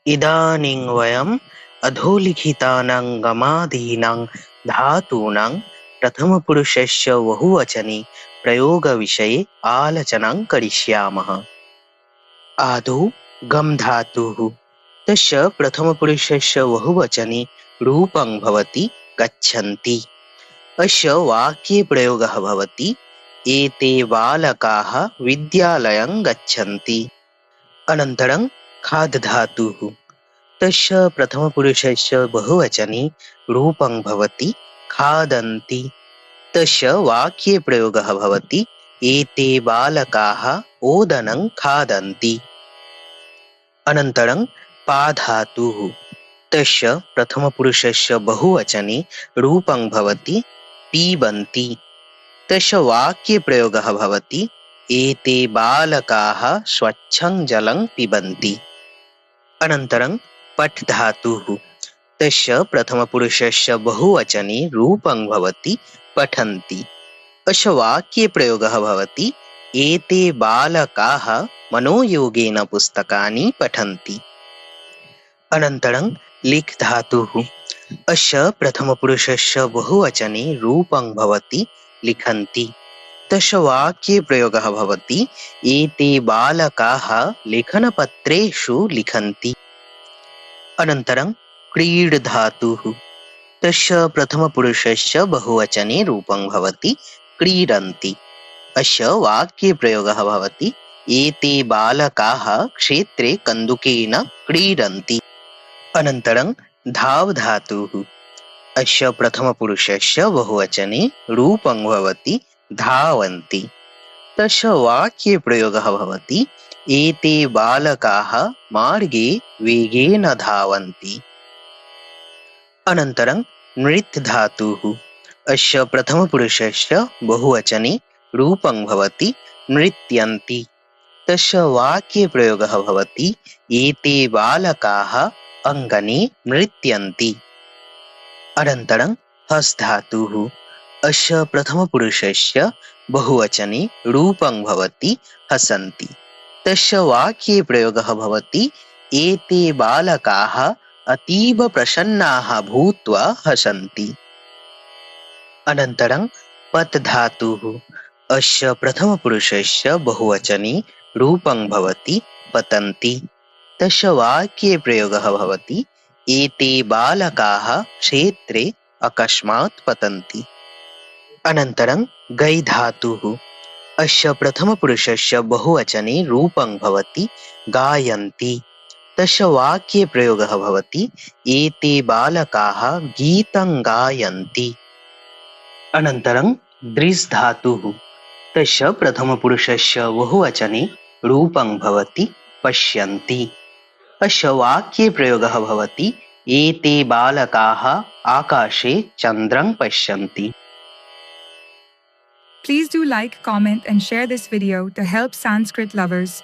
इदानीं वयम् अधोलिखितानां गमादीनां धातूनां प्रथमपुरुषस्य बहुवचने प्रयोगविषये आलोचनां करिष्यामः। आदौ गम् धातुः तस्य प्रथमपुरुषस्य बहुवचने रूपं भवति गच्छन्ति। अस्य वाक्ये प्रयोगः भवति एते बालकाः विद्यालयं गच्छन्ति। अनन्तरं खाद् धातुः तस्य प्रथमपुरुषस्य बहुवचने रूपं भवति खादन्ति। तस्य वाक्ये प्रयोगः भवति एते बालकाः ओदनं खादन्ति। अनन्तरं पा धातुः तस्य प्रथमपुरुषस्य बहुवचने रूपं भवति पिबन्ति। तस्य वाक्ये प्रयोगः भवति एते बालकाः स्वच्छं जलं पिबन्ति। अनन्तरं पठ् धातुः तस्य प्रथमपुरुषस्य बहुवचने रूपं भवति पठन्ति। अस्य वाक्ये प्रयोगः भवति एते बालकाः मनोयोगेन पुस्तकानि पठन्ति। अनन्तरं लिख् धातुः अस्य प्रथमपुरुषस्य बहुवचने रूपं भवति लिखन्ति। तस्य वाक्ये प्रयोगः भवति एते बालकाः लेखनपत्रेषु लिखन्ति। अनन्तरं क्रीड् धातुः तस्य प्रथमपुरुषस्य बहुवचने रूपं भवति क्रीडन्ति। अस्य वाक्ये प्रयोगः भवति एते बालकाः क्षेत्रे कन्दुकेन क्रीडन्ति। अनन्तरं धाव् धातुः अस्य प्रथमपुरुषस्य बहुवचने रूपं भवति धावन्ति। तस्य वाक्ये प्रयोगः भवति एते बालकाः मार्गे वेगेन धावन्ति। अनन्तरं नृत् धातुः अस्य प्रथमपुरुषस्य बहुवचने रूपं भवति नृत्यन्ति। तस्य वाक्ये प्रयोगः भवति एते बालकाः अङ्गने नृत्यन्ति। अनन्तरं हस् धातुः अस्य प्रथमपुरुषस्य बहुवचने रूपं भवति हसन्ति। तस्य वाक्ये प्रयोगः भवति एते बालकाः अतीव प्रसन्नाः भूत्वा हसन्ति। अनन्तरं पत् धातुः अस्य प्रथमपुरुषस्य बहुवचने रूपं भवति पतन्ति। तस्य वाक्ये प्रयोगः भवति एते बालकाः क्षेत्रे अकस्मात् पतन्ति। अनन्तरं गै धातुः अस्य प्रथमपुरुषस्य बहुवचने रूपं भवति गायन्ति। तस्य वाक्ये प्रयोगः भवति एते बालकाः गीतं गायन्ति। अनन्तरं दृश् धातुः तस्य प्रथमपुरुषस्य बहुवचने रूपं भवति पश्यन्ति। अस्य वाक्ये प्रयोगः भवति एते बालकाः आकाशे चन्द्रं पश्यन्ति। Please do like, comment and share this video to help Sanskrit lovers.